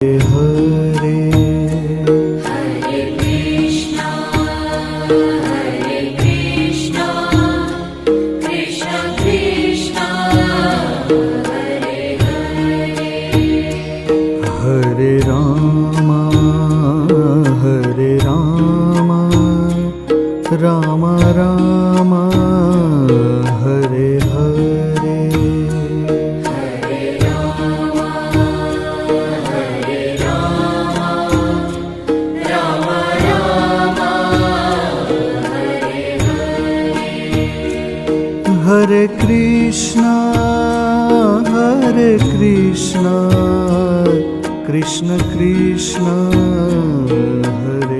Hare Hare Krishna Krishna Krishna Hare Hare Hare Ram Ram Ram Hare Hare Hare Ram Ram Ram Hare Hare Hare Krishna Krishna Krishna Hare